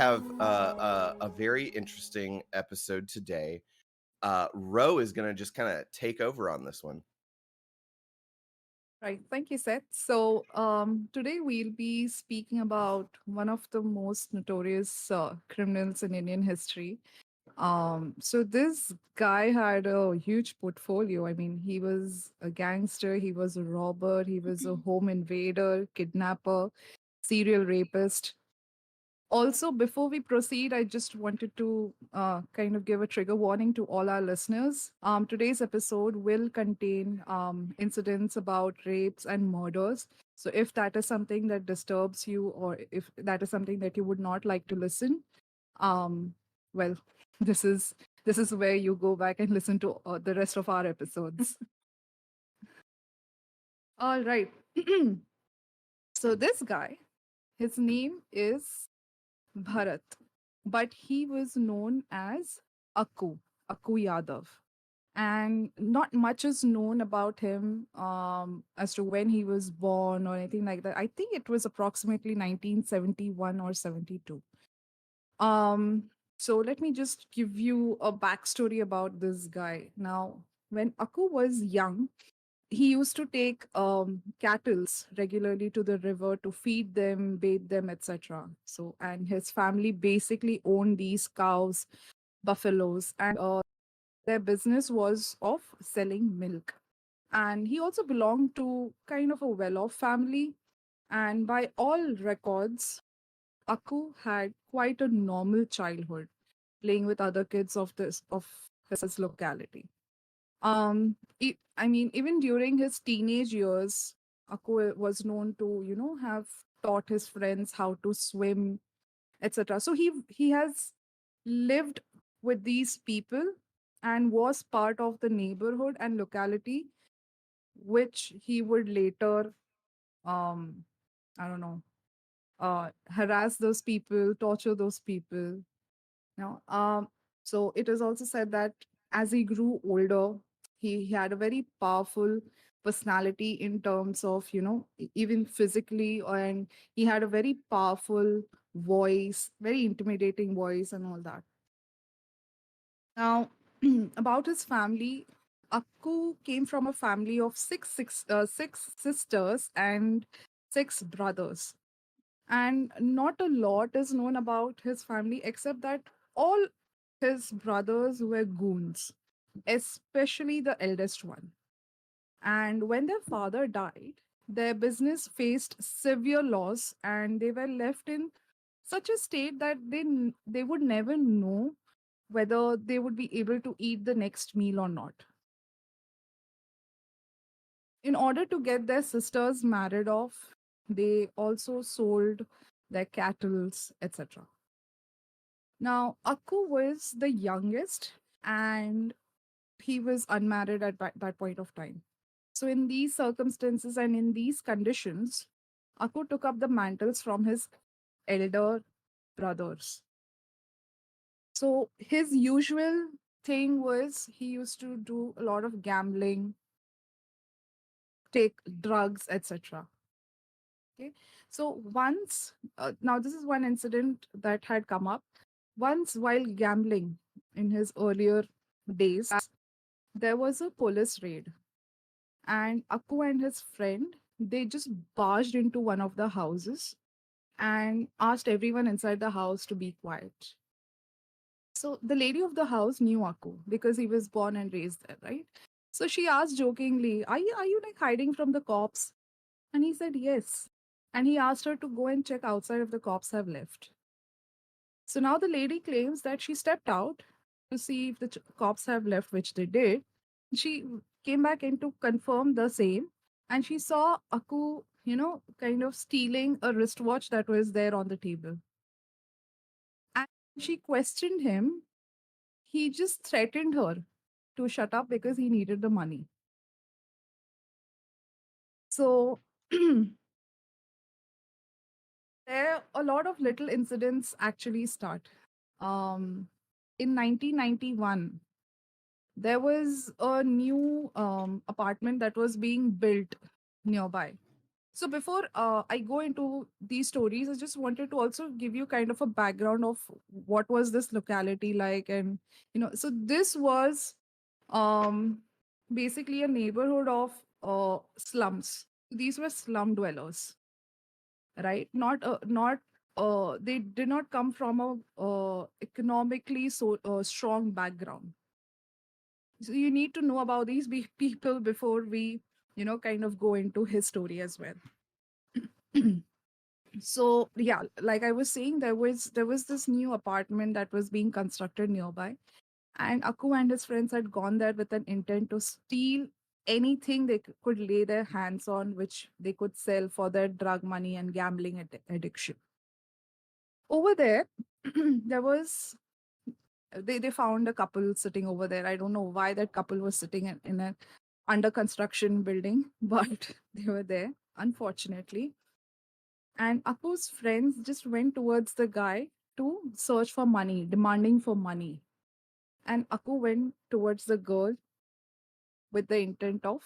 have a very interesting episode today. Ro is going to just kind of take over on this one. Right. Thank you, Seth. So, today we'll be speaking about one of the most notorious criminals in Indian history. So this guy had a huge portfolio. I mean, he was a gangster, he was a robber, he was a home invader, kidnapper, serial rapist. Also, before we proceed, I just wanted to kind of give a trigger warning to all our listeners. Today's episode will contain incidents about rapes and murders. So, if that is something that disturbs you, or if that is something that you would not like to listen, um, well, this is this is where you go back and listen to the rest of our episodes. All right. So this guy, his name is Bharat, but he was known as Akku Yadav. And not much is known about him as to when he was born or anything like that. I think it was approximately 1971 or 72. Um, so let me just give you a backstory about this guy. Now, when Akku was young, he used to take cattles regularly to the river to feed them, bathe them, etc. So, and his family basically owned these cows, buffaloes, and their business was of selling milk. And he also belonged to kind of a well-off family. And by all records, Akku had quite a normal childhood, playing with other kids of his locality. I mean, even during his teenage years, Akko was known to, have taught his friends how to swim, etc. So he has lived with these people and was part of the neighborhood and locality, which he would later, um, I don't know, harass those people, torture those people. know so it is also said that as he grew older, he had a very powerful personality in terms of, even physically, and he had a very powerful voice, very intimidating voice and all that. Now, about his family, Akku came from a family of six sisters and six brothers, and not a lot is known about his family except that all his brothers were goons, especially the eldest one. And when their father died, their business faced severe loss and they were left in such a state that they would never know whether they would be able to eat the next meal or not. In order to get their sisters married off, they also sold their cattle, etc. Now, Akku was the youngest and he was unmarried at that point of time. So, in these circumstances and in these conditions, Akku took up the mantles from his elder brothers. So, his usual thing was he used to do a lot of gambling, take drugs, etc. Okay. So, now this is one incident that had come up. Once, while gambling in his earlier days, there was a police raid, and Akku and his friend, they just barged into one of the houses and asked everyone inside the house to be quiet. So the lady of the house knew Akku because he was born and raised there, right? So she asked jokingly, "Are you like hiding from the cops?" And he said yes. And he asked her to go and check outside if the cops have left. So now the lady claims that she stepped out to see if the cops have left, which they did. She came back in to confirm the same, and she saw Aku, kind of stealing a wristwatch that was there on the table. And she questioned him. He just threatened her to shut up because he needed the money. So there a lot of little incidents actually start. Um, in 1991, there was a new apartment that was being built nearby. So before I go into these stories, I just wanted to also give you kind of a background of what was this locality like, and so this was um, basically a neighborhood of slums. These were slum dwellers, right? Not they did not come from a economically so strong background. So you need to know about these people before we kind of go into his story as well. So yeah, like I was saying, there was this new apartment that was being constructed nearby, and Akku and his friends had gone there with an intent to steal anything they could lay their hands on, which they could sell for their drug money and gambling addiction. Over there, there was they found a couple sitting over there. I don't know why that couple was sitting in an under construction building, but they were there, unfortunately. And Aku's friends just went towards the guy to search for money, demanding for money. And Aku went towards the girl with the intent of,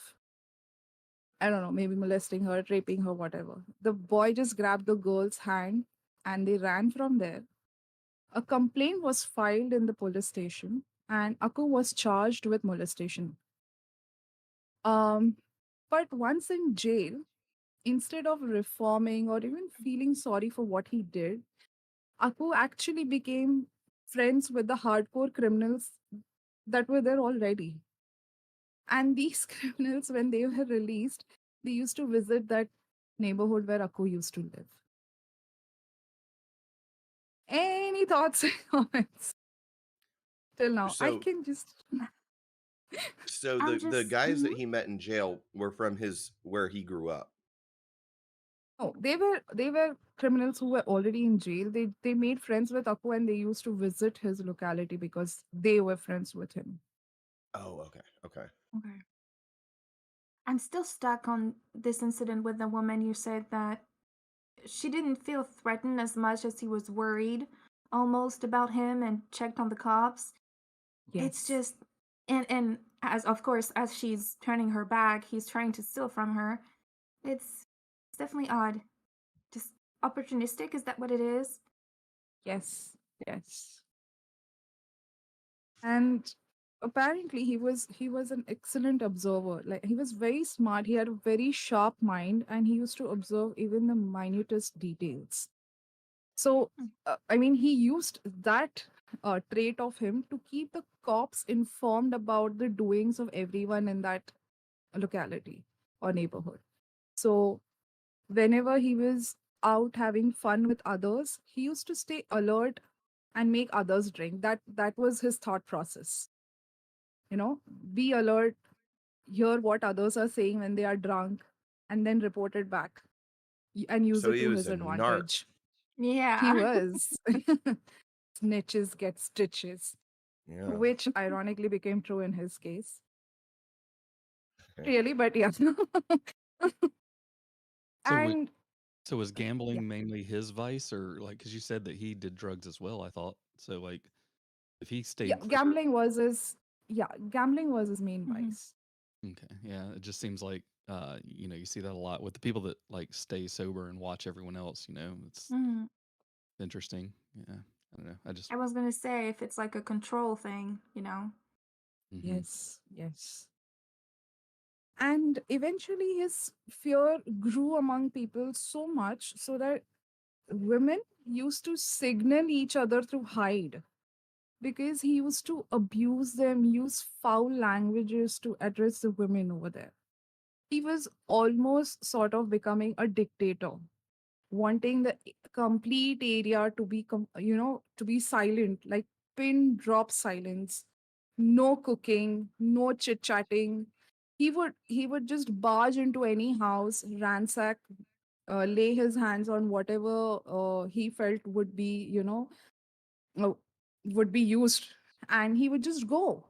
I don't know, maybe molesting her, raping her, whatever. The boy just grabbed the girl's hand and they ran from there. A complaint was filed in the police station, and Aku was charged with molestation. Um, but once in jail, instead of reforming or even feeling sorry for what he did, Aku actually became friends with the hardcore criminals that were there already. And these criminals, when they were released, they used to visit that neighborhood where Aku used to live. Any thoughts and comments till now? I So can just so I'm the just, guys that he met in jail were from his where he grew up. no, they were criminals who were already in jail. They made friends with Aku and they used to visit his locality because they were friends with him. Oh, okay. Okay. okay. I'm still stuck on this incident with the woman. You said that she didn't feel threatened as much as he was worried almost about him and checked on the cops. It's Yes. just, and as of course as she's turning her back, he's trying to steal from her. It's definitely odd. Just opportunistic, is that what it is? Yes. Yes. And apparently he was an excellent observer. Like, he was very smart, he had a very sharp mind, and he used to observe even the minutest details. So Hmm. I mean, he used that trait of him to keep the cops informed about the doings of everyone in that locality or neighborhood. So whenever he was out having fun with others, he used to stay alert and make others drink. That was his thought process. you know be alert, hear what others are saying when they are drunk, and then report it back and use So it he to was his a narc. advantage. He Yeah. was. Snitches get stitches, Yeah. which ironically became true in his case. Okay. Really, but yeah. So, And so was yeah, gambling mainly his vice, or like, because you said that he did drugs as well? I thought so. Like, if he yeah, stayed clear, gambling was his main Mhm. vice. okay, yeah, it just seems like you see that a lot with the people that like stay sober and watch everyone else. It's Mhm. interesting. Yeah, I don't know. I just I was gonna say if it's like a control thing. hmm Yes, yes. And eventually his fear grew among people so much so that women used to signal each other to hide, because he used to abuse them, use foul languages to address the women over there. He was almost sort of becoming a dictator, wanting the complete area to be to be silent, like pin drop silence, no cooking, no chit chatting. He would just barge into any house, ransack, lay his hands on whatever he felt uh, would be used, and he would just go.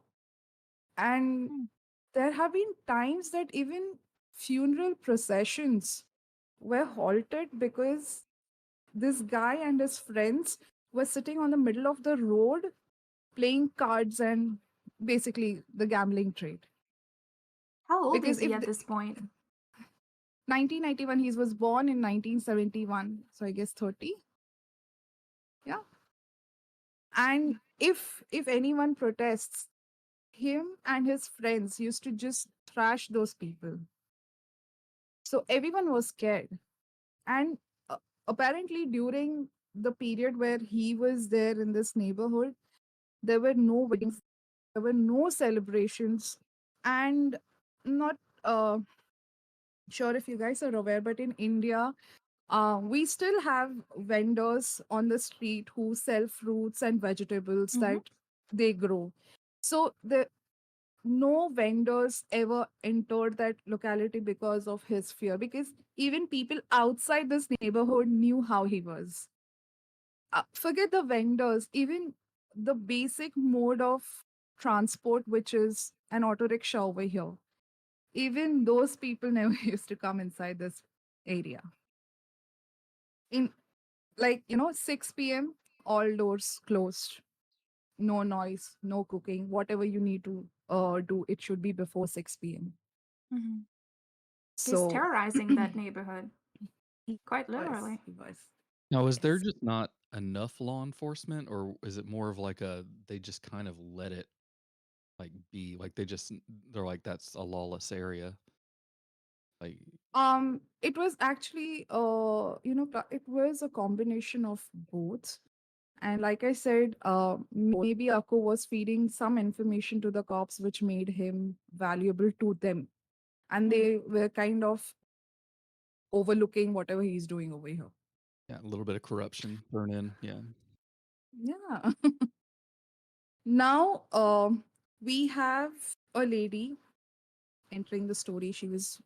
And Mm. there have been times that even funeral processions were halted because this guy and his friends were sitting on the middle of the road playing cards and basically the gambling trade. How old Because is he if at this point? 1991. He was born in 1971. So I guess 30. Yeah. And if anyone protests, him and his friends used to just thrash those people. So everyone was scared. And apparently during the period where he was there in this neighborhood, there were no weddings, there were no celebrations, and not sure if you guys are aware, but in India, we still have vendors on the street who sell fruits and vegetables Mm-hmm. that they grow. So the no vendors ever entered that locality because of his fear, because even people outside this neighborhood knew how he was. Forget the vendors, even the basic mode of transport, which is an auto rickshaw over here, even those people never used to come inside this area. In, like, 6 p.m., all doors closed, no noise, no cooking, whatever you need to do, it should be before 6 p.m. Mm-hmm. He's So terrorizing that neighborhood, he quite was, literally. he was. Now, is there Yes. just not enough law enforcement, or is it more of like they just kind of let it like be, like they're like that's a lawless area, like It was actually it was a combination of both. And like I said, maybe Akko was feeding some information to the cops which made him valuable to them, and Mm. they were kind of overlooking whatever he's doing over here. yeah, a little bit of corruption thrown in. Yeah. Yeah. Now, we have a lady entering the story. She was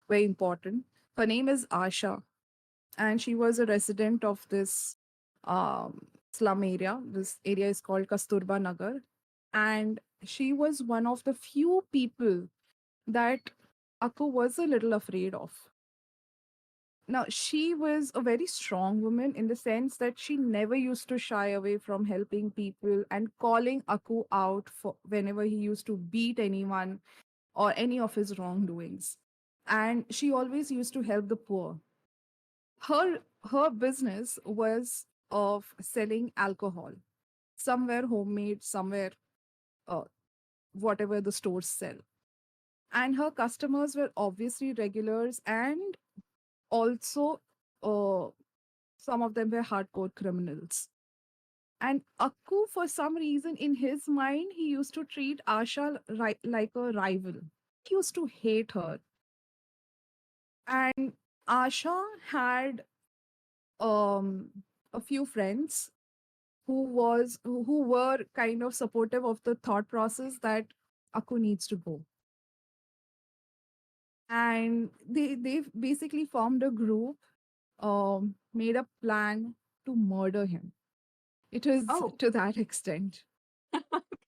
very important. Her name is Asha, and she was a resident of this slum area. This area is called Kasturba Nagar, and she was one of the few people that Akku was a little afraid of. Now, she was a very strong woman in the sense that she never used to shy away from helping people and calling Akku out for whenever he used to beat anyone or any of his wrongdoings. And she always used to help the poor. Her business was of selling alcohol, somewhere homemade, somewhere uh, whatever the stores sell. And her customers were obviously regulars, and also uh, some of them were hardcore criminals. And Akku, for some reason, in his mind, he used to treat Asha like a rival. He used to hate her. And Asha had um, a few friends who were kind of supportive of the thought process that Akku needs to go. And they basically formed a group, made a plan to murder him. It was Oh, to that extent.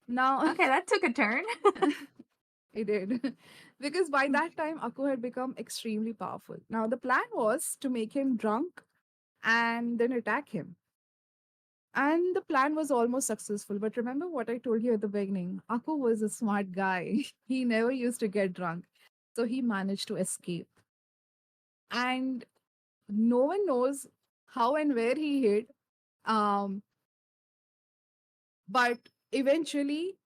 Now, okay, that took a turn. it did. Because by that time, Akku had become extremely powerful. Now, the plan was to make him drunk and then attack him. And the plan was almost successful. But remember what I told you at the beginning? Akku was a smart guy. He never used to get drunk. So he managed to escape. And no one knows how and where he hid. Um, but eventually,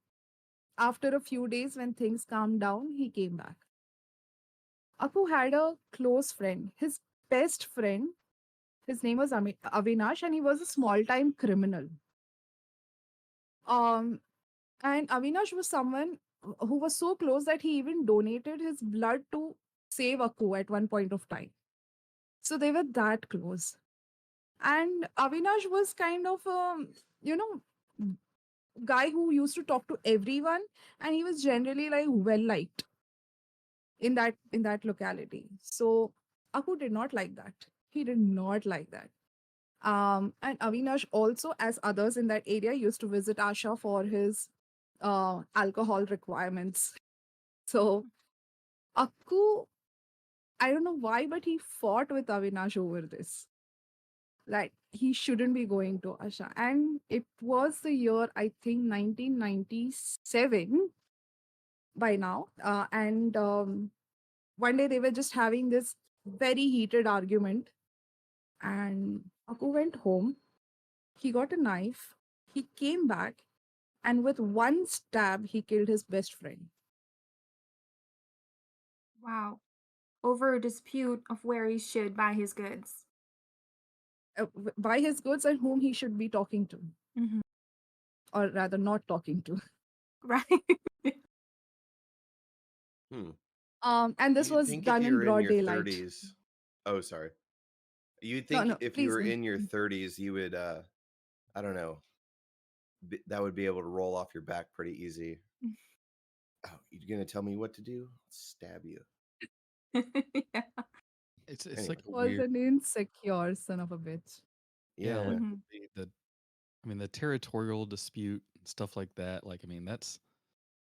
after a few days, when things calmed down, he came back. Akku had a close friend. His best friend, his name was Avinash, and he was a small time criminal. Um, and Avinash was someone who was so close that he even donated his blood to save Akku at one point of time. So they were that close. And Avinash was kind of a, you know, guy who used to talk to everyone, and he was generally like well liked in that locality. So Aku did not like that. He did not like that. And Avinash also, as others in that area, used to visit Asha for his alcohol requirements. So Akku, I don't know why, but he fought with Avinash over this. Like he shouldn't be going to Asha. And it was the year, I think, 1997 by now. And one day they were just having this very heated argument. And Akku went home. He got a knife. He came back, and with one stab, he killed his best friend. Wow. Over a dispute of where he should buy his goods. By his goods and whom he should be talking to, Mm-hmm. or rather, not talking to. Right. Hmm. And this You'd was think if done you in were in broad your daylight. 30s. Oh, sorry. You'd No, think no, if you please. were in your 30s, you would, I don't know, that would be able to roll off your back pretty easy. Oh, you're going to tell me what to do? I'll stab you. Yeah. It's Anyway. like a Was weird, an insecure son of a bitch. Yeah. yeah. Mhm. The I mean, the territorial dispute and stuff like that. Like, I mean, that's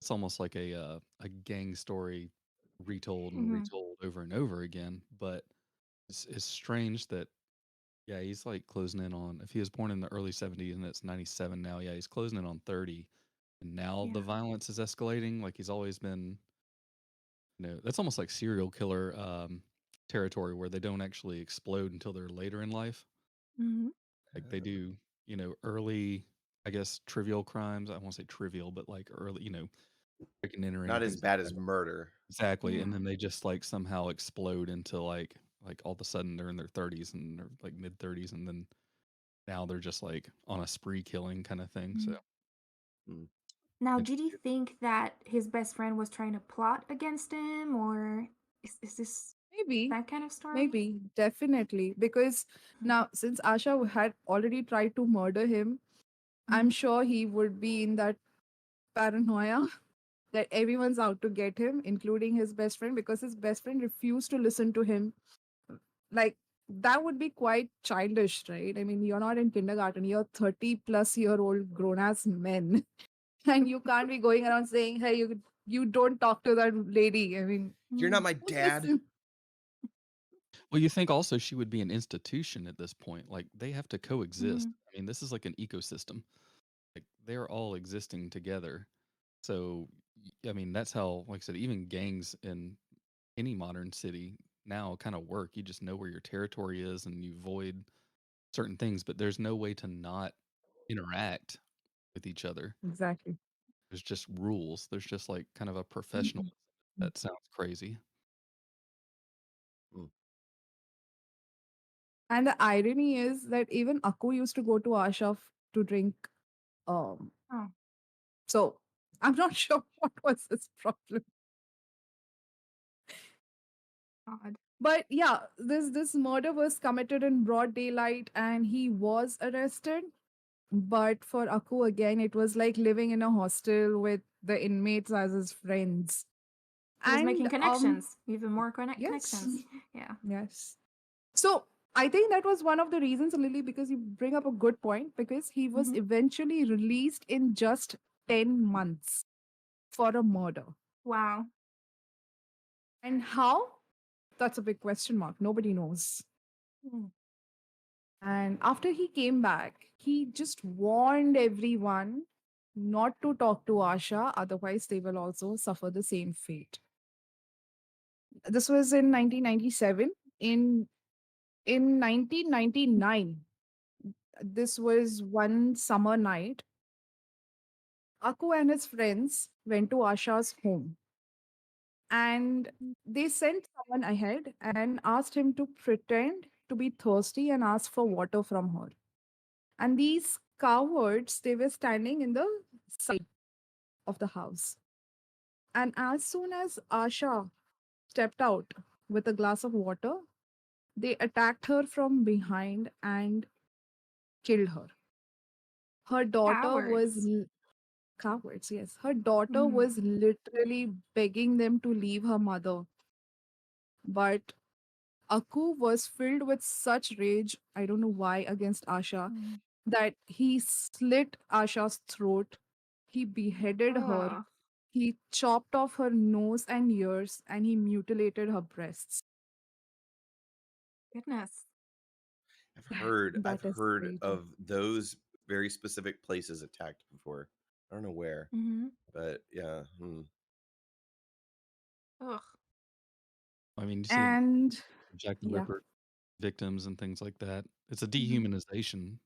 it's almost like a gang story retold and Mhm. retold over and over again. But it's strange that yeah, he's like closing in on if he was born in the early '70s and it's '97 now. Yeah, he's closing in on 30, and now the Yeah. violence is escalating. Like he's always been, that's almost like serial killer territory where they don't actually explode until they're later in life. Mhm. Like they do, early, I guess, trivial crimes. I won't say trivial, but like early, breaking and entering Not as things bad like as that. murder. Exactly, and Yeah. then they just like somehow explode into like all of a sudden they're in their 30s and they're like mid 30s, and then now they're just like on a spree killing kind of thing. So Mhm. Hmm. Now, did he interesting. think that his best friend was trying to plot against him, or is this Maybe, that kind of story? maybe, definitely. Because now, since Asha had already tried to murder him, I'm Mhm. sure he would be in that paranoia that everyone's out to get him, including his best friend, because his best friend refused to listen to him. Like, that would be quite childish, right? I mean, you're not in kindergarten, you're 30-plus-year-old grown ass men, and you can't be going around saying, hey, you don't talk to that lady. I mean, You're not Mhm. my who dad. listen? Well, you think also she would be an institution at this point. Like they have to coexist. Mhm. I mean, this is like an ecosystem. Like they're all existing together. So, I mean, that's how, like I said, even gangs in any modern city now kind of work. You just know where your territory is and you void certain things, but there's no way to not interact with each other. Exactly. There's just rules. There's just like kind of a professional. Mhm. That sounds crazy. Hmm. And the irony is that even Akku used to go to Asha to drink. Um, Oh, so I'm not sure what was his problem. odd. But yeah, this murder was committed in broad daylight, and he was arrested. But for Akku again, it was like living in a hostel with the inmates as his friends. He was making And connections, even more yes, connections. Yeah. yes. So I think that was one of the reasons, Lily, because you bring up a good point, because he was Mhm. eventually released in just 10 months for a murder. Wow. And how? That's a big question mark. Nobody knows. Mm. And after he came back, he just warned everyone not to talk to Asha, otherwise, they will also suffer the same fate. This was in 1997. In 1999, this was one summer night. Akku and his friends went to Asha's home, and they sent someone ahead and asked him to pretend to be thirsty and ask for water from her. And these cowards, they were standing in the side of the house. And as soon as Asha stepped out with a glass of water, they attacked her from behind and killed her. Her daughter was Cowards. cowards, yes. Her daughter Mhm. was literally begging them to leave her mother. But Aku was filled with such rage, I don't know why, against Asha, Mhm. that he slit Asha's throat, he beheaded her, Oh, he chopped off her nose and ears, and he mutilated her breasts. goodness. I've That is heard crazy. of those very specific places attacked before. I don't know where, Mhm. but yeah. Hmm. Ugh. I mean, you see it in And Jack the Yeah. Ripper victims and things like that. It's a Mhm. dehumanization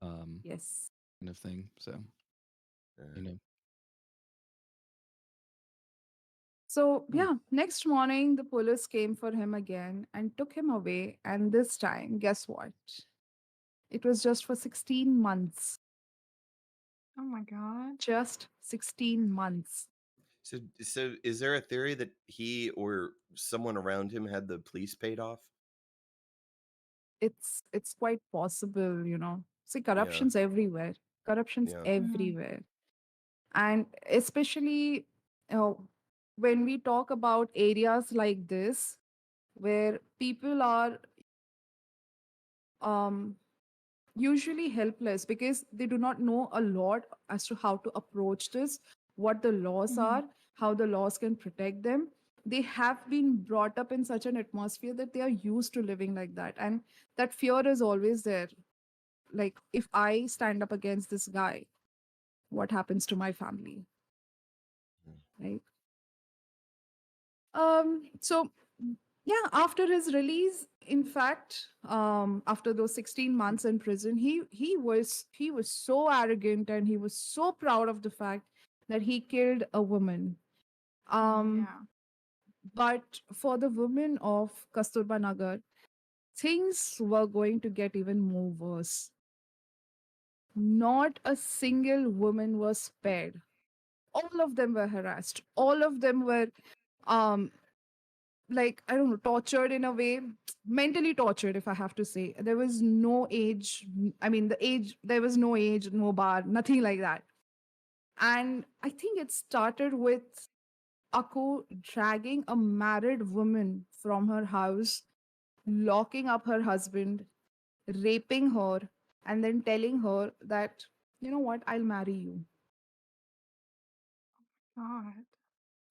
um, Yes. kind of thing. So Uh, you know, So, hmm. yeah, next morning, the police came for him again and took him away. And this time, guess what? It was just for 16 months. Oh my god. Just 16 months. So is there a theory that he or someone around him had the police paid off? It's quite possible, you know. See, Yeah, corruption's everywhere. Corruption's yeah. Mm. everywhere. And especially uh, when we talk about areas like this, where people are um, usually helpless because they do not know a lot as to how to approach this, what the laws Mhm. are, how the laws can protect them. They have been brought up in such an atmosphere that they are used to living like that. And that fear is always there. Like, if I stand up against this guy, what happens to my family? Mm. Right. So yeah, after his release, in fact, after those 16 months in prison, he was so arrogant and he was so proud of the fact that he killed a woman. Oh Um, yeah. but for the women of Kasturba Nagar, things were going to get even more worse. Not a single woman was spared. All of them were harassed. All of them were um like, I don't know, tortured in a way, mentally tortured, if I have to say. There was no age. I mean, the age, there was no age, no bar, nothing like that. And I think it started with Akko dragging a married woman from her house, locking up her husband, raping her, and then telling her that, you know what, I'll marry you. God.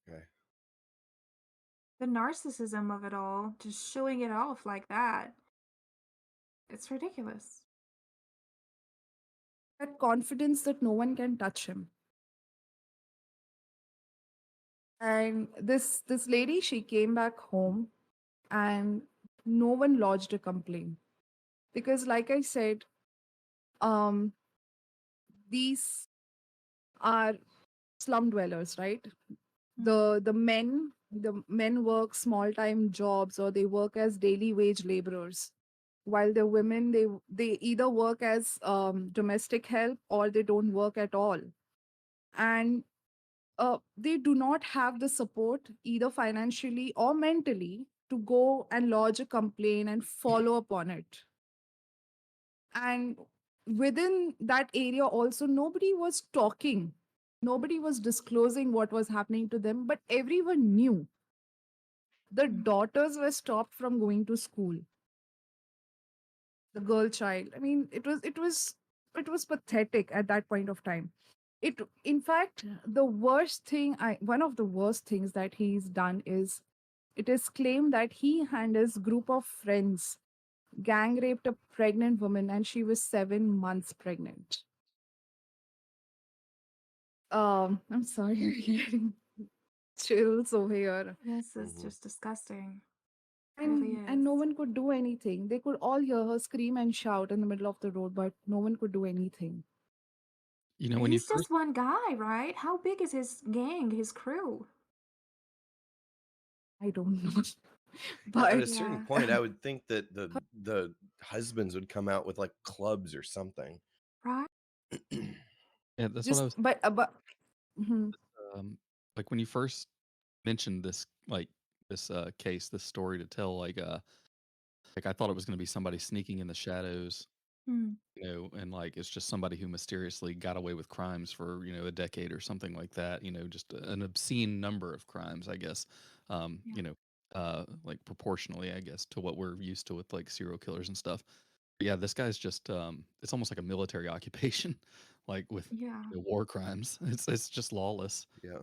Okay. The narcissism of it all, just showing it off like that. It's ridiculous. That confidence that no one can touch him. And this lady, she came back home and no one lodged a complaint because, like I said, um these are slum dwellers, right? Mm. The men work small time jobs, or they work as daily wage laborers, while the women, they either work as domestic help or they don't work at all. And they do not have the support, either financially or mentally, to go and lodge a complaint and follow up on it. And within that area also, nobody was talking, nobody was disclosing what was happening to them, but everyone knew. The Mm. daughters were stopped from going to school, the girl child. I mean, it was pathetic at that point of time. It, in fact, the worst thing, I one of the worst things that he's done is, it is claimed that he and his group of friends gang raped a pregnant woman, and she was 7 months pregnant. I'm sorry, I'm getting chills over here. This is Hmm. just disgusting. It really And is. no one could do anything. They could all hear her scream and shout in the middle of the road, but no one could do anything. you know, when you He's first just one guy, right? How big is his gang, his crew? I don't know. Yeah, at But a certain Yeah. point, I would think that the husbands would come out with like clubs or something. Right? yeah, that's what I just was but mhm. um, like when you first mentioned this this case, this story to tell, like I thought it was going to be somebody sneaking in the shadows, Mm. and like it's just somebody who mysteriously got away with crimes for a decade or something like that. Just an obscene number of crimes, I guess. Yeah. Like proportionally, I guess, to what we're used to with like serial killers and stuff. But yeah, this guy's just it's almost like a military occupation, like with Yeah. war crimes. It's just lawless. Yeah.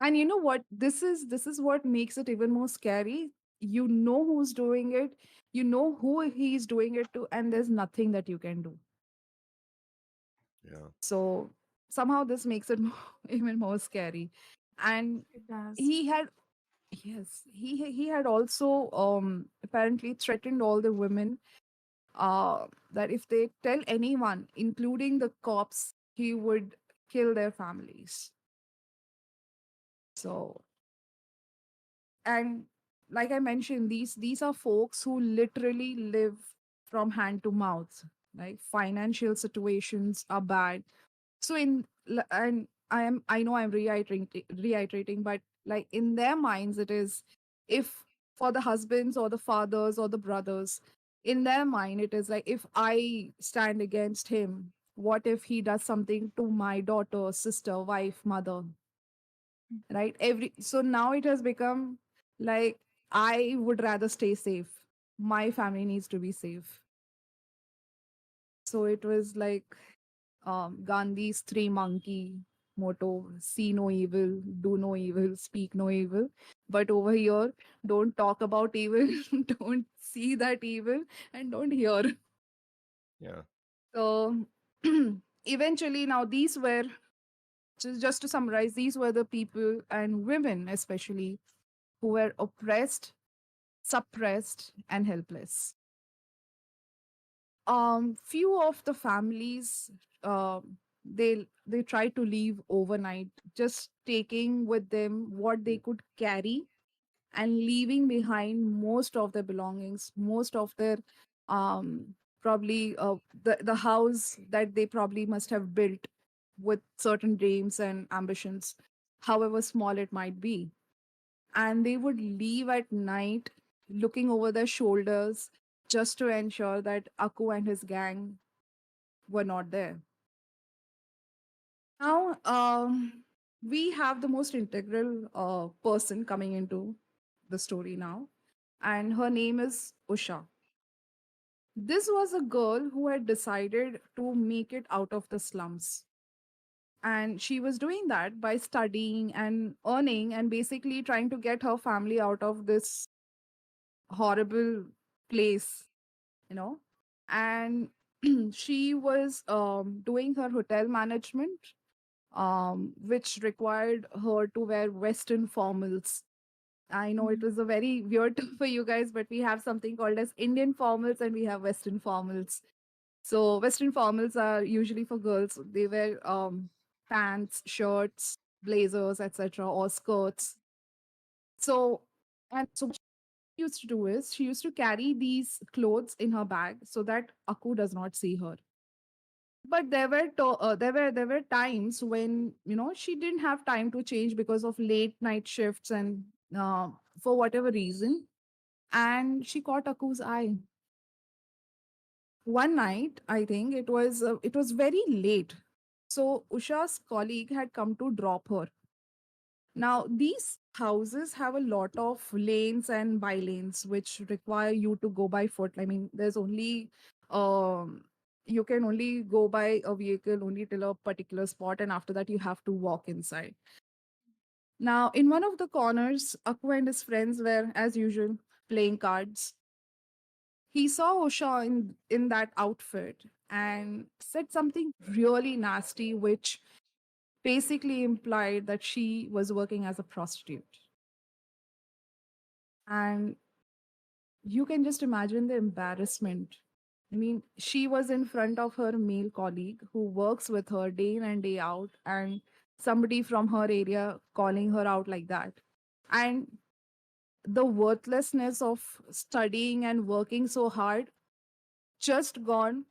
And you know what? This is what makes it even more scary. You know who's doing it, you know who he's doing it to, and there's nothing that you can do. Yeah. So somehow this makes it more, even more scary. And It does. he had Yes, he had also apparently threatened all the women that if they tell anyone, including the cops, he would kill their families. So, and like I mentioned, these are folks who literally live from hand to mouth. Like financial situations are bad. So and I know I'm reiterating, but like in their minds, it is, if for the husbands or the fathers or the brothers, in their mind, it is like, if I stand against him, what if he does something to my daughter, sister, wife, mother, right? Every So now it has become like, I would rather stay safe. My family needs to be safe. So it was like Gandhi's three monkey motto: see no evil, do no evil, speak no evil. But over here, don't talk about evil, don't see that evil, and don't hear. Yeah. So eventually, now these were, just to summarize, these were the people and women, especially, who were oppressed, suppressed, and helpless. Few of the families, they tried to leave overnight, just taking with them what they could carry and leaving behind most of their belongings, most of their probably the house that they probably must have built with certain dreams and ambitions, however small it might be. And they would leave at night looking over their shoulders, just to ensure that Akku and his gang were not there. Now, we have the most integral person coming into the story now, and her name is Usha. This was a girl who had decided to make it out of the slums. And she was doing that by studying and earning and basically trying to get her family out of this horrible place, you know. And she was doing her hotel management, which required her to wear Western formals. I know it Mm. was a very weird term for you guys, but we have something called as Indian formals and we have Western formals. So Western formals are usually for girls. They wear pants, shirts, blazers, etc., or skirts. So, and so what she used to do is she used to carry these clothes in her bag so that Aku does not see her. But there were times when, she didn't have time to change because of late night shifts and for whatever reason, and she caught Aku's eye. One night, I think it was very late, so Usha's colleague had come to drop her. Now these houses have a lot of lanes and by lanes which require you to go by foot. I mean, there's only um you can only go by a vehicle only till a particular spot, and after that you have to walk inside. Now in one of the corners, Akwa and his friends were, as usual, playing cards. He saw Osha in that outfit and said something really nasty, which basically implied that she was working as a prostitute. And you can just imagine the embarrassment. I mean, she was in front of her male colleague who works with her day in and day out, and somebody from her area calling her out like that. And the worthlessness of studying and working so hard just gone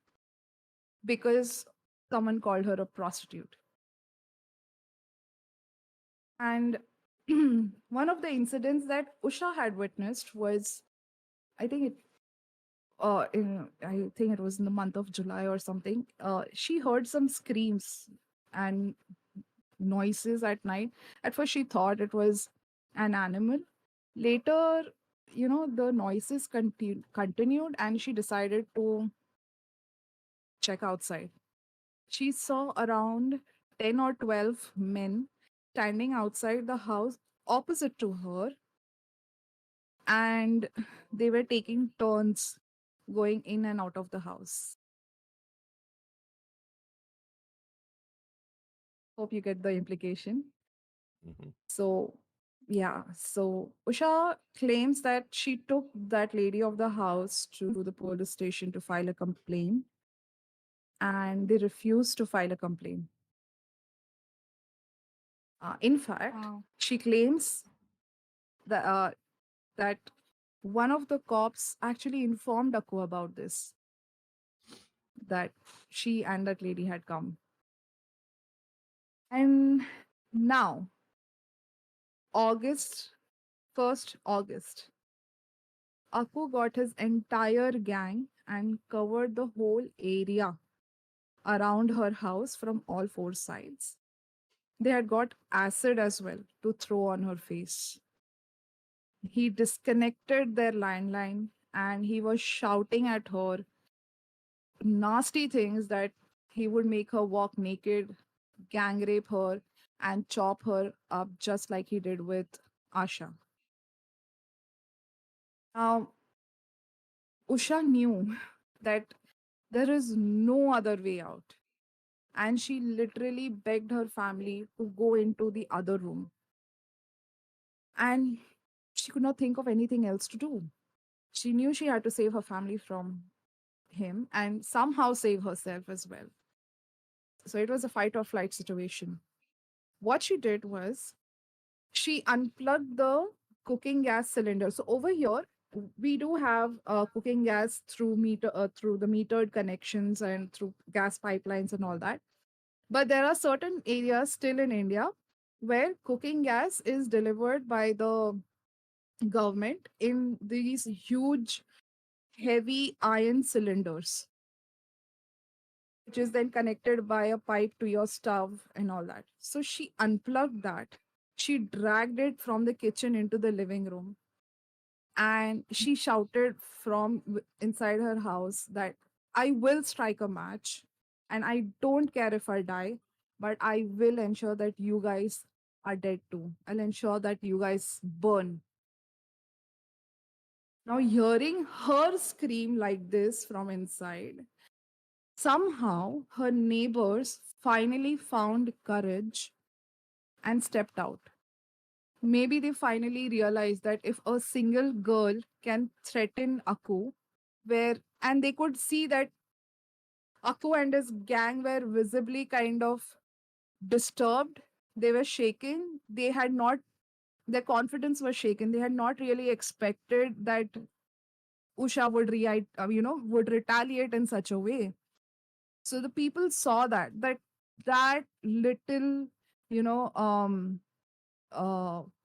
because someone called her a prostitute. And one of the incidents that Usha had witnessed was, I think I think it was in the month of July or something. She heard some screams and noises at night. At first, she thought it was an animal. Later, the noises continued, and she decided to check outside. She saw around 10 or 12 men standing outside the house opposite to her, and they were taking turns going in and out of the house. Hope you get the implication. Hmm. So Yeah, so Usha claims that she took that lady of the house to the police station to file a complaint, and they refused to file a complaint. In fact, Wow. she claims that, that one of the cops actually informed Akku about this, that she and that lady had come. And now, August, 1st August, Akku got his entire gang and covered the whole area around her house from all four sides. They had got acid as well to throw on her face. He disconnected their landline and he was shouting at her nasty things that he would make her walk naked, gang rape her, and chop her up just like he did with Asha. Now, Usha knew that there is no other way out. And she literally begged her family to go into the other room. And she could not think of anything else to do. She knew she had to save her family from him and somehow save herself as well. So it was a fight or flight situation. What she did was she unplugged the cooking gas cylinder. So over here, we do have cooking gas through through the metered connections and through gas pipelines and all that. But there are certain areas still in India where cooking gas is delivered by the government in these huge, heavy iron cylinders, which is then connected by a pipe to your stove and all that. So she unplugged that. She dragged it from the kitchen into the living room and she shouted from inside her house that I will strike a match and I don't care if I die, but I will ensure that you guys are dead too. I'll ensure that you guys burn. Now, hearing her scream like this from inside, somehow her neighbors finally found courage and stepped out. Maybe they finally realized that if a single girl can threaten Akku, where and they could see that Akku and his gang were visibly kind of disturbed, they were shaken, they had not their confidence was shaken. They had not really expected that Usha would would retaliate in such a way. So the people saw that little, you know,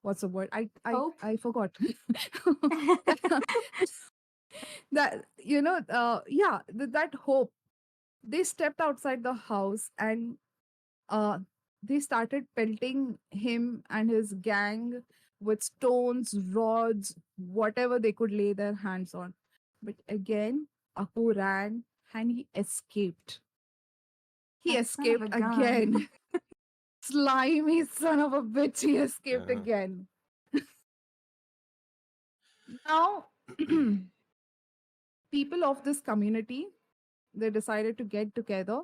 what's the word? Hope. I forgot. That yeah, that hope. They stepped outside the house and uh they started pelting him and his gang with stones, rods, whatever they could lay their hands on. But again, Akku ran and he escaped. He That son of escaped a gun. again. Slimy son of a bitch, he escaped Uh-huh. again. Now, people of this community, they decided to get together.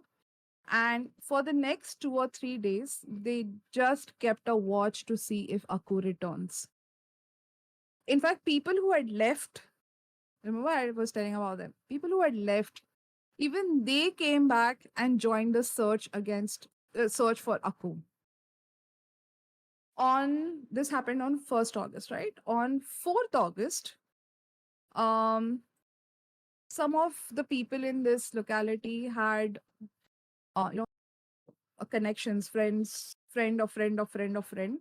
And for the next 2 or 3 days, they just kept a watch to see if Akku returns. In fact, people who had left, remember I was telling about them, people who had left, even they came back and joined the search for Akku. On this happened on 1st August, right? On 4th August, um, some of the people in this locality had, connections, friends, friend of friend of friend of friend,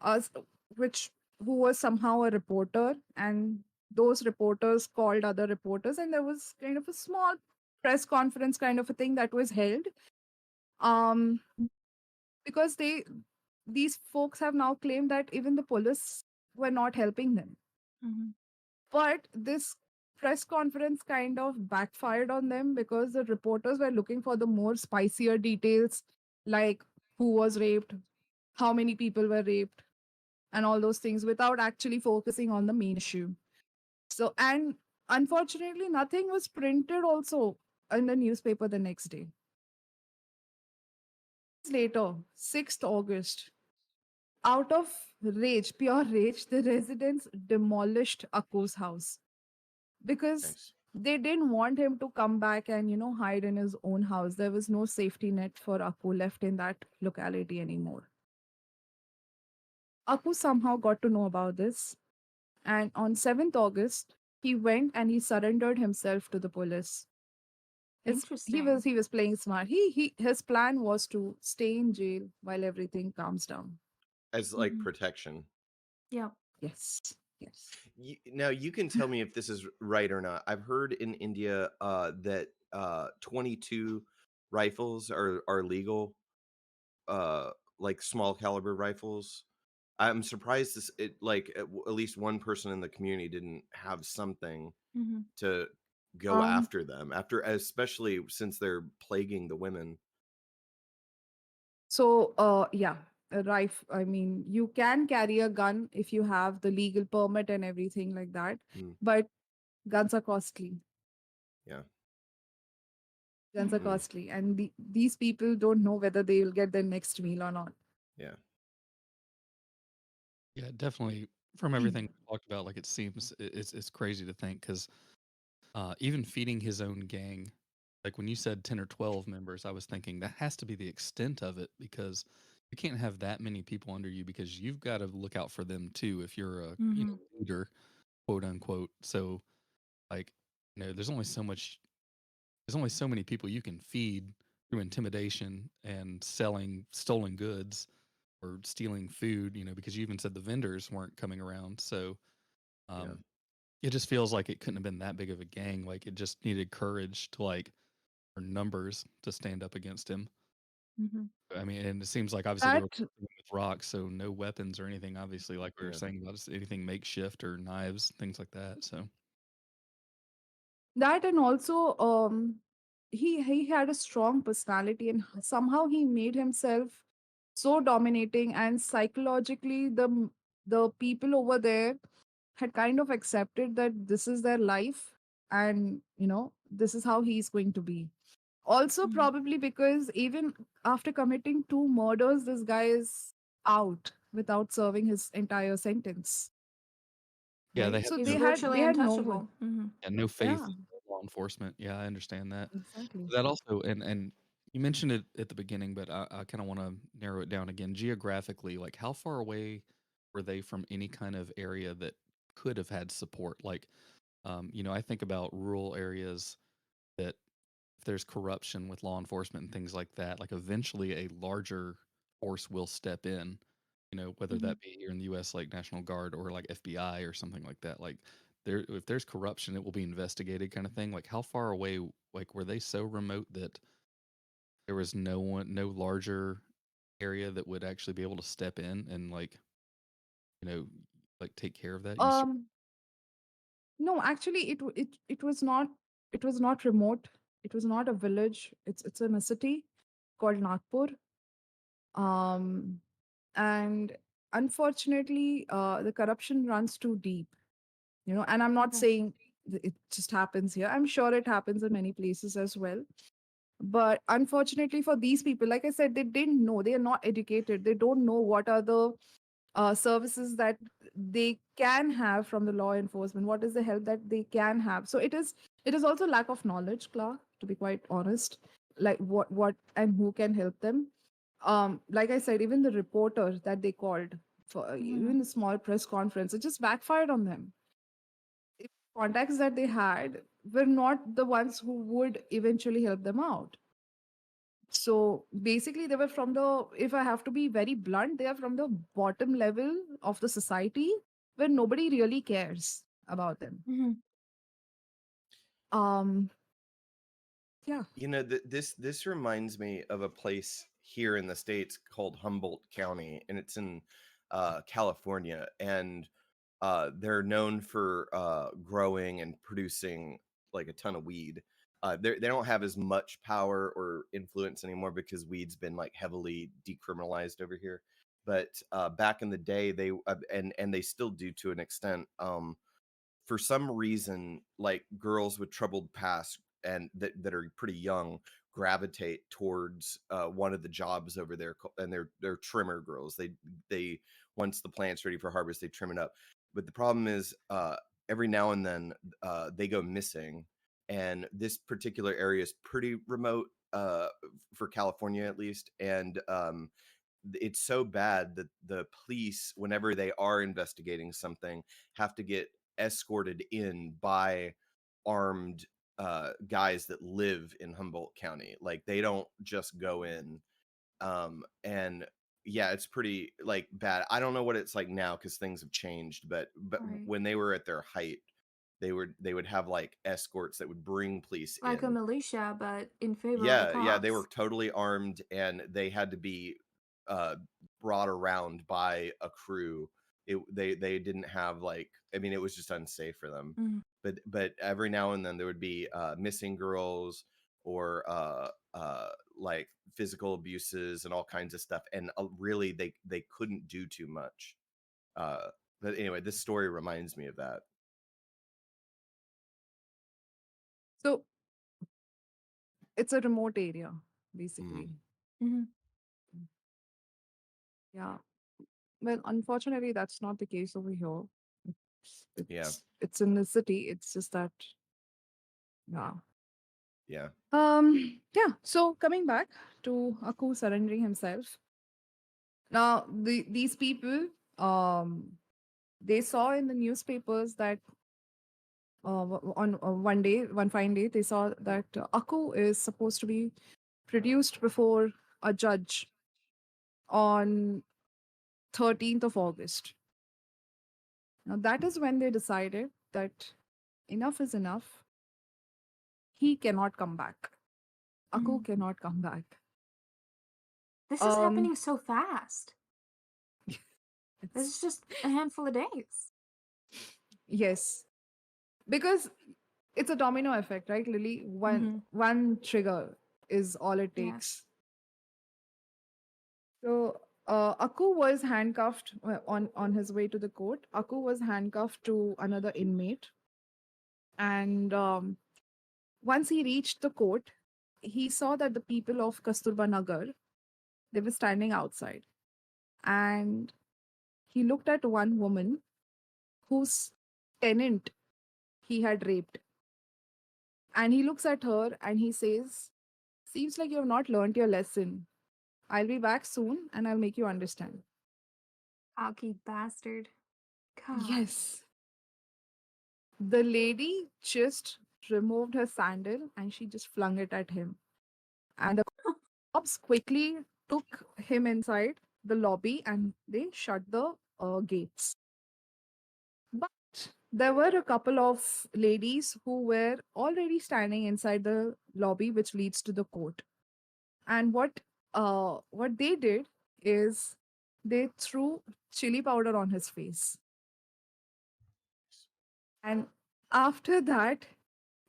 us, which who was somehow a reporter, and those reporters called other reporters, and there was kind of a small press conference kind of a thing that was held. Um, because these folks have now claimed that even the police were not helping them. Mhm. But this press conference kind of backfired on them because the reporters were looking for the more spicier details, like who was raped, how many people were raped, and all those things without actually focusing on the main issue. So, and unfortunately, nothing was printed also in the newspaper the next day. Later, 6th August, Out of rage, pure rage, the residents demolished Akku's house because Nice. they didn't want him to come back and, hide in his own house. There was no safety net for Akku left in that locality anymore. Akku somehow got to know about this, and on 7th August, he went and he surrendered himself to the police. He Interesting. was playing smart. His plan was to stay in jail while everything calms down. As like protection. Yeah. Yes. Yes. Now you can tell me if this is right or not. I've heard in India that 22 rifles are legal, like small caliber rifles. I'm surprised at least one person in the community didn't have something Mm-hmm. to go Um, after them, especially since they're plaguing the women. So, yeah, a rifle. I mean, you can carry a gun if you have the legal permit and everything like that, Mm, but guns are costly. yeah. Guns are Mm, costly, and these people don't know whether they will get their next meal or not. yeah. Yeah, definitely. From everything we talked about, like it seems it's crazy to think because even feeding his own gang, like when you said 10 or 12 members, I was thinking that has to be the extent of it because you can't have that many people under you because you've got to look out for them too if you're a Mm-hmm. leader, quote unquote. So like there's only so many people you can feed through intimidation and selling stolen goods or stealing food, because you even said the vendors weren't coming around. So Yeah. um, it just feels like it couldn't have been that big of a gang. Like it just needed courage to or numbers to stand up against him. Mm-hmm. I mean, and it seems like obviously they were That working with rocks, so no weapons or anything. Obviously, like we were Yeah. saying about just anything makeshift or knives, things like that. So that and also he had a strong personality, and somehow he made himself so dominating, and psychologically the people over there had kind of accepted that this is their life, and this is how he's going to be. Also, Mm-hmm. probably because even after committing 2 murders, this guy is out without serving his entire sentence. yeah, they Right? had So He was they no had virtually they had no one. untouchable. Mm-hmm. yeah, no faith Yeah, in law enforcement. Yeah, I understand that. exactly. That also, and you mentioned it at the beginning, but I kind of want to narrow it down again geographically. Like, how far away were they from any kind of area that could have had support? Like, I think about rural areas that if there's corruption with law enforcement and things like that, like eventually a larger force will step in. Whether Mm-hmm. that be here in the U.S. like National Guard or like FBI or something like that. Like, if there's corruption, it will be investigated, kind of thing. Like, how far away? Like, were they so remote that there was no larger area that would actually be able to step in and you know, take care of that? Um, no, actually, it was not remote. It was not a village. It's in a city called Nagpur. Um, and unfortunately, the corruption runs too deep. And I'm not Okay. saying it just happens here. I'm sure it happens in many places as well. But unfortunately for these people, like I said, they didn't know. They are not educated. They don't know what are the services that they can have from the law enforcement. What is the help that they can have? So it is also lack of knowledge, Clark, to be quite honest. Like what and who can help them. Like I said, even the reporter that they called for Mm-hmm. even the small press conference, it just backfired on them. Contacts that they had were not the ones who would eventually help them out. So basically, they were from if I have to be very blunt, they are from the bottom level of the society where nobody really cares about them. Mm-hmm. Um, yeah. This reminds me of a place here in the States called Humboldt County, and it's in California, and they're known for growing and producing like a ton of weed. They don't have as much power or influence anymore because weed's been like heavily decriminalized over here. But back in the day, they and they still do to an extent. For some reason, like girls with troubled past and that are pretty young gravitate towards one of the jobs over there, and they're trimmer girls. They once the plant's ready for harvest, they trim it up. But the problem is, every now and then they go missing, and this particular area is pretty remote for California at least, and it's so bad that the police, whenever they are investigating something, have to get escorted in by armed guys that live in Humboldt County. Like, they don't just go in. And yeah, it's pretty like bad. I don't know what it's like now because things have changed, but Right. when they were at their height, they would have like escorts that would bring police Like a in. militia, but in favor of the Yeah, they cops. were totally armed, and they had to be uh brought around by a crew. They didn't have, like, I mean, it was just unsafe for them. Mhm. But every now and then there would be missing girls, or like physical abuses and all kinds of stuff, and really they couldn't do too much. But anyway, this story reminds me of that. So it's a remote area, basically. Mhm. Yeah. Well, unfortunately, that's not the case over here. Yeah. It's in the city. It's just that, yeah. Yeah. Yeah. So coming back to Aku surrendering himself. Now, these people, they saw in the newspapers that on one fine day, they saw that Aku is supposed to be produced before a judge on 13th of August. Now, that is when they decided that enough is enough. He cannot come back. Aku Mhm. cannot come back. This is happening so fast. This It's, is just a handful of days. yes, because it's a domino effect, right, Lily? Mhm. One trigger is all it Yeah. takes. So Aku was handcuffed on his way to the court. Aku was handcuffed to another inmate, and once he reached the court, he saw that the people of Kasturba Nagar, they were standing outside, and he looked at one woman whose tenant he had raped, and he looks at her and he says, "Seems like you have not learned your lesson. I'll be back soon and I'll make you understand." Cocky bastard. God. Yes. The lady just removed her sandal and she just flung it at him. And the cops quickly took him inside the lobby and they shut the gates. But there were a couple of ladies who were already standing inside the lobby, which leads to the court. And what they did is they threw chili powder on his face. And after that,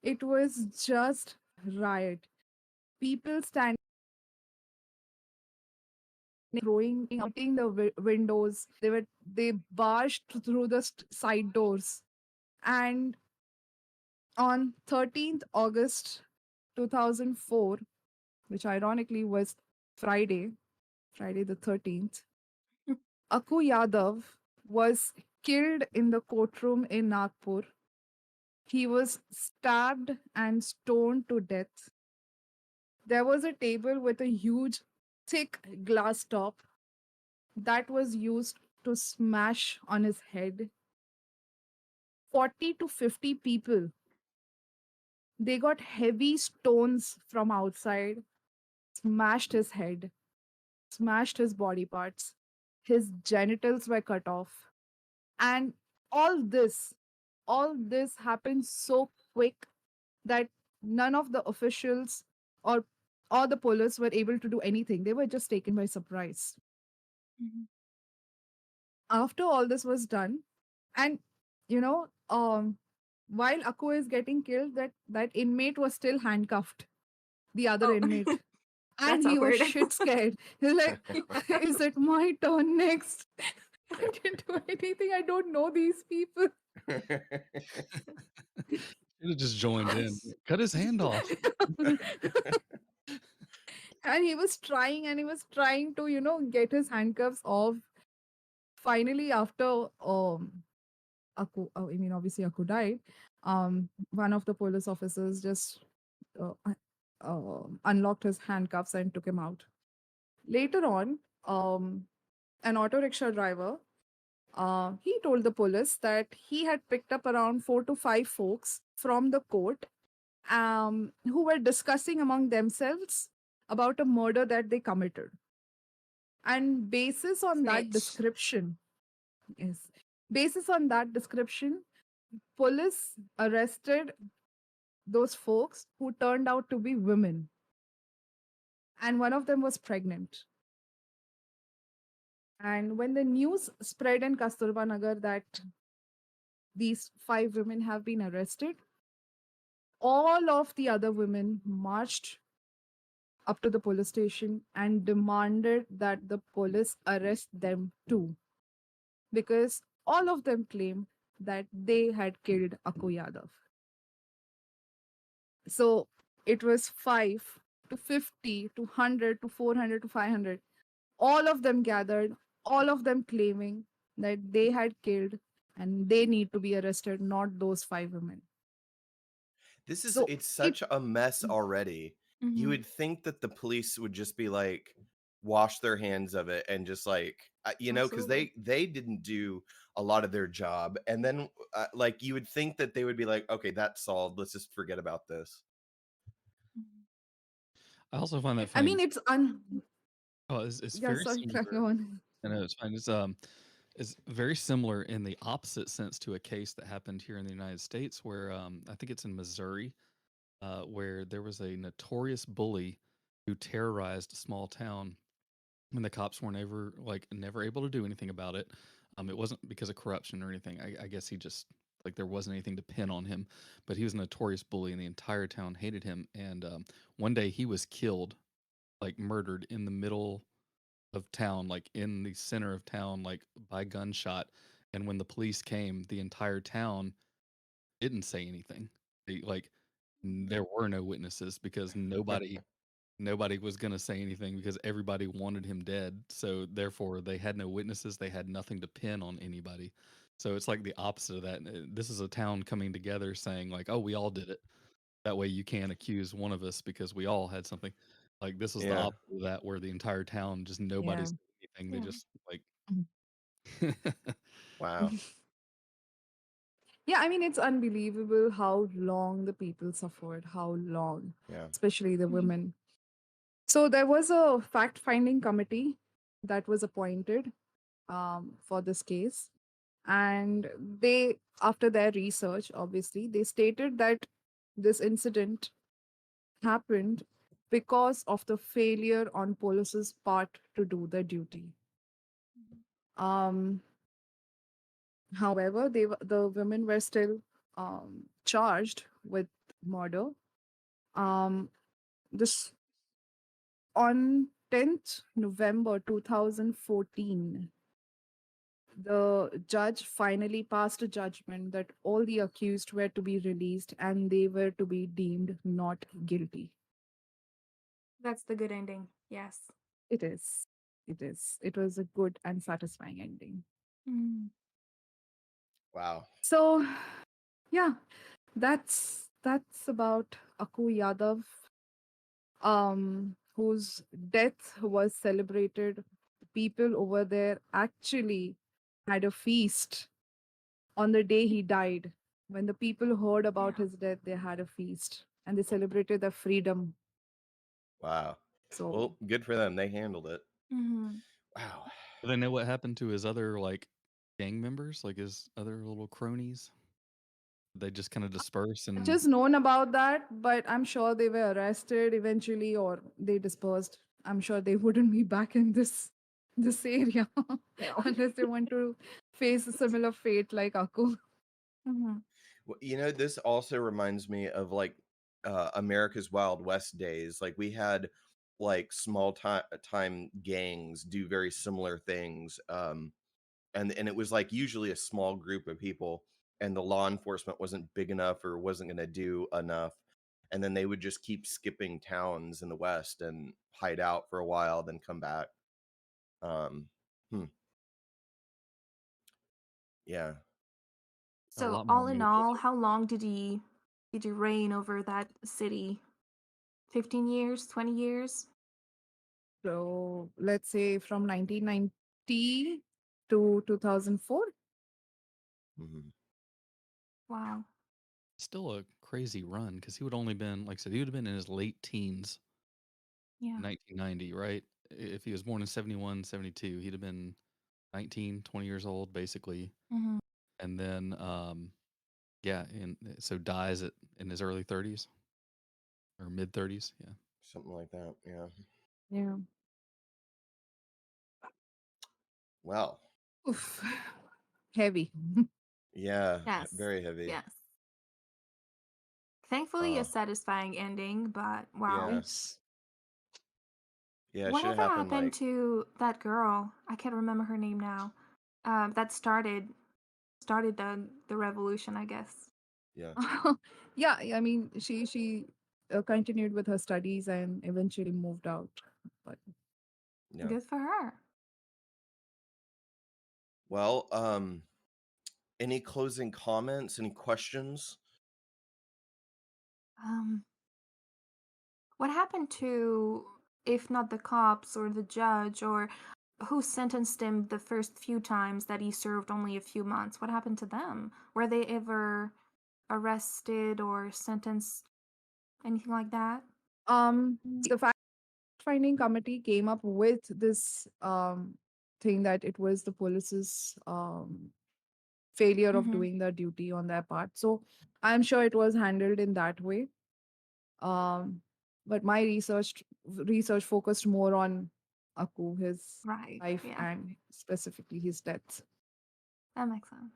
it was just riot. People standing, throwing, outing the windows. They barged through the side doors. And on 13th August 2004, which ironically was Friday, Friday the 13th, Akku Yadav was killed in the courtroom in Nagpur. He was stabbed and stoned to death. There was a table with a huge, thick glass top that was used to smash on his head. 40 to 50 people, they got heavy stones from outside, smashed his head, smashed his body parts. His genitals were cut off. And all this, all this happened so quick that none of the officials or the police were able to do anything. They were just taken by surprise. Mhm. After all this was done, and you know, while Akko is getting killed, that inmate was still handcuffed, the other Oh, inmate, and that's he was awkward. shit scared. He's like, "Is it my turn next?" I didn't do anything. I don't know these people. Should have just joined in. Cut his hand off. And he was trying to, get his handcuffs off. Finally, after obviously Akku died. One of the police officers just unlocked his handcuffs and took him out. Later on, an auto rickshaw driver, he told the police that he had picked up around 4 to 5 folks from the court, who were discussing among themselves about a murder that they committed. And basis on that Snitch. description, yes, basis on that description, police arrested those folks who turned out to be women, and one of them was pregnant. And when the news spread in Kasturba Nagar that these 5 women have been arrested, all of the other women marched up to the police station and demanded that the police arrest them too, because all of them claimed that they had killed Akku Yadav. So it was 5 to 50 to 100 to 400 to 500. All of them gathered, all of them claiming that they had killed and they need to be arrested, not those 5 women. So It's it, such a mess already. You Mm-hmm. would think that the police would just be like, wash their hands of it and just like, because absolutely. they didn't do a lot of their job. And then like you would think that they would be like, okay, that's solved. Let's just forget about this. I also find that I funny. mean, It's yeah, very sorry, similar. go on. I know it's fine. It's very similar in the opposite sense to a case that happened here in the United States, where I think it's in Missouri, where there was a notorious bully who terrorized a small town, and the cops were never able to do anything about it. It wasn't because of corruption or anything. I guess he just like there wasn't anything to pin on him, but he was a notorious bully, and the entire town hated him. And one day he was killed, like murdered in the middle of town, like in the center of town, like by gunshot. And when the police came, the entire town didn't say anything. There were no witnesses because nobody was going to say anything because everybody wanted him dead. So therefore, they had no witnesses. They had nothing to pin on anybody. So it's like the opposite of that. This is a town coming together saying like, "Oh, we all did it." That way, you can't accuse one of us because we all had something. Like this was the Yeah. opposite of that, where the entire town just nobody Yeah. said anything. They Yeah. just like, Wow. Yeah, I mean, it's unbelievable how long the people suffered, how long, Yeah. especially the Mhm. women. So there was a fact finding committee that was appointed for this case. And they, after their research, obviously, they stated that this incident happened because of the failure on police's part to do their duty. Um, However, the women were still charged with murder. Um, this on 10th November 2014, the judge finally passed a judgment that all the accused were to be released and they were to be deemed not guilty. That's the good ending. Yes. It is. It is. It was a good and satisfying ending. Mm. Wow. So, yeah, that's about Akku Yadav, whose death was celebrated. People over there actually had a feast on the day he died. When the people heard about Yeah. his death, they had a feast and they celebrated their freedom. Wow. So, Well, good for them. They handled it. Mm-hmm. Wow. do they know what happened to his other like gang members, like his other little cronies? They just kind of disperse I've and just known about that, but I'm sure they were arrested eventually or they dispersed. I'm sure they wouldn't be back in this area No. unless they want to face a similar fate like Akku. Mm-hmm. Well, this also reminds me of like America's Wild West days. Like we had like small time gangs do very similar things. And it was like usually a small group of people, and the law enforcement wasn't big enough or wasn't going to do enough. and then they would just keep skipping towns in the West and hide out for a while, then come back. Um, hmm, yeah. A So lot more all in all, mutilated. how long did he reign over that city? 15 years, 20 years? So let's say from 1990 to 2004. Hmm. Wow. Still a crazy run because he would only been, like I said, he would have been in his late teens Yeah. in 1990, right? If he was born in 71, 72, he'd have been 19, 20 years old, basically. Mm-hmm. And then, yeah, and so dies in his early 30s or mid 30s. Yeah. Something like that. Yeah. Yeah. Well, Oof. Heavy. yeah, Yes. very heavy. Yes. Thankfully, a Uh, satisfying ending, but wow. yeah, Yes. yeah. It should have Whatever happened happened like, to that girl? I can't remember her name now. That started the revolution, I guess. yeah, Yeah, I mean, she continued with her studies and eventually moved out. But yeah. Good for her. Well, any closing comments? Any questions? Um, what happened to, if not the cops or the judge or who sentenced him the first few times that he served only a few months? What happened to them? Were they ever arrested or sentenced? Anything like that? the fact finding committee came up with this thing that it was the police's failure of Mm-hmm. doing their duty on their part. So I'm sure it was handled in that way. Um, but my research focused more on Akku, his Right. life, Yeah. and specifically his death. That makes sense.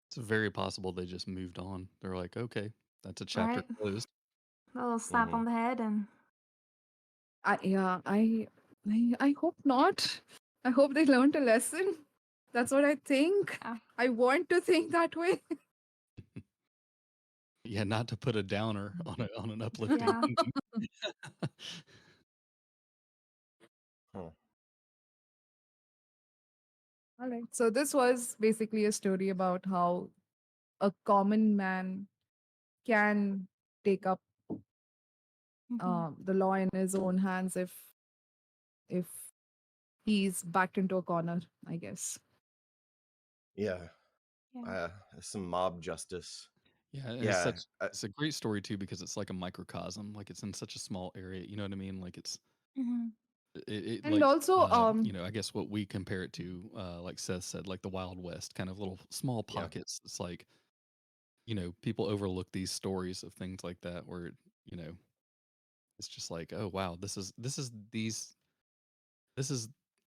It's very possible they just moved on. They're like, okay, that's a chapter Right? closed. A little slap Hmm. on the head and Yeah, I hope not. I hope they learned a lesson. That's what I think. yeah. I want to think that way. Yeah, not to put a downer on an uplifting Yeah. ending. Huh. All right. So this was basically a story about how a common man can take up Mm-hmm. the law in his own hands if he's backed into a corner, I guess. Yeah. Yeah. Uh, some mob justice. Yeah, and Yeah. it's a great story too because it's like a microcosm. Like it's in such a small area. You know what I mean? Like Mm-hmm. it And like also, I guess what we compare it to, like Seth said, like the Wild West, kind of little small Yeah. pockets. It's like, people overlook these stories of things like that where, you know, it's just like, oh wow, this is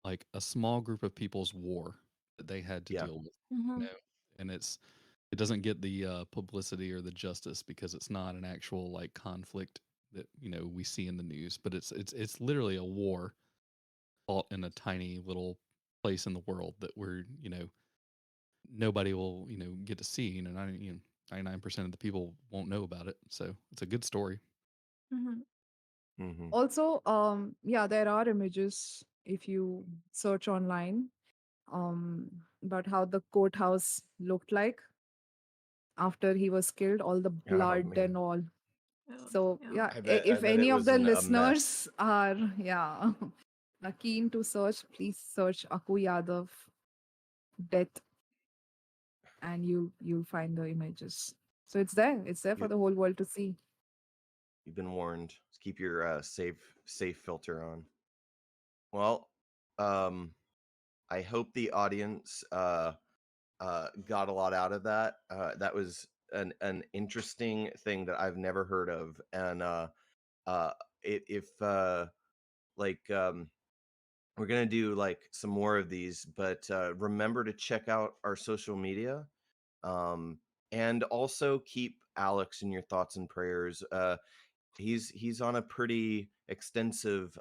like a small group of people's war that they had to Yeah. deal with, Mm-hmm. and it doesn't get the publicity or the justice because it's not an actual like conflict that we see in the news, but it's literally a war fought in a tiny little place in the world that we're nobody will get to see. 99% of the people won't know about it, so it's a good story. Mm-hmm. Hmm. also, yeah, there are images if you search online about how the courthouse looked like after he was killed, all the Oh blood man. and all. Yeah. So Yeah. yeah, I if bet it any of was the a mess. listeners are are keen to search, please search Akku Yadav death, and you'll find the images. So it's there. It's there for You the whole world to see. you've been warned. Just keep your safe filter on. Well, um, I hope the audience got a lot out of that. That was an interesting thing that I've never heard of, and uh, if like we're gonna do like some more of these, but remember to check out our social media, um, and also keep Alex in your thoughts and prayers. He's on a pretty extensive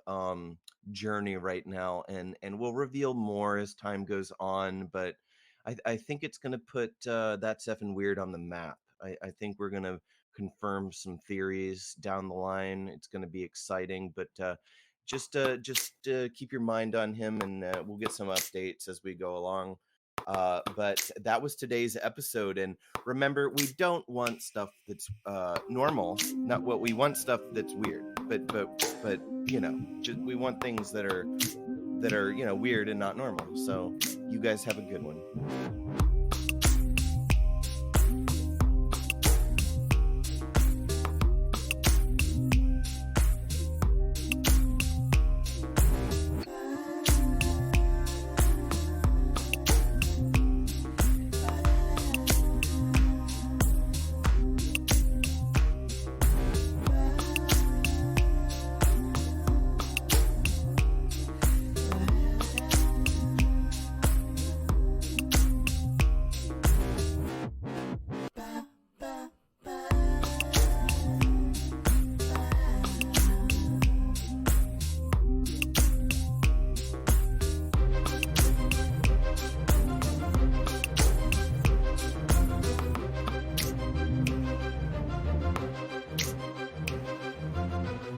journey right now, and we'll reveal more as time goes on, but I think it's going to put That's Effing Weird on the map. I think we're going to confirm some theories down the line. It's going to be exciting, but just keep your mind on him, and we'll get some updates as we go along. But that was today's episode, and remember, we don't want stuff that's normal. Not what we want, stuff that's weird. But you know, just we want things that are weird and not normal. So you guys have a good one.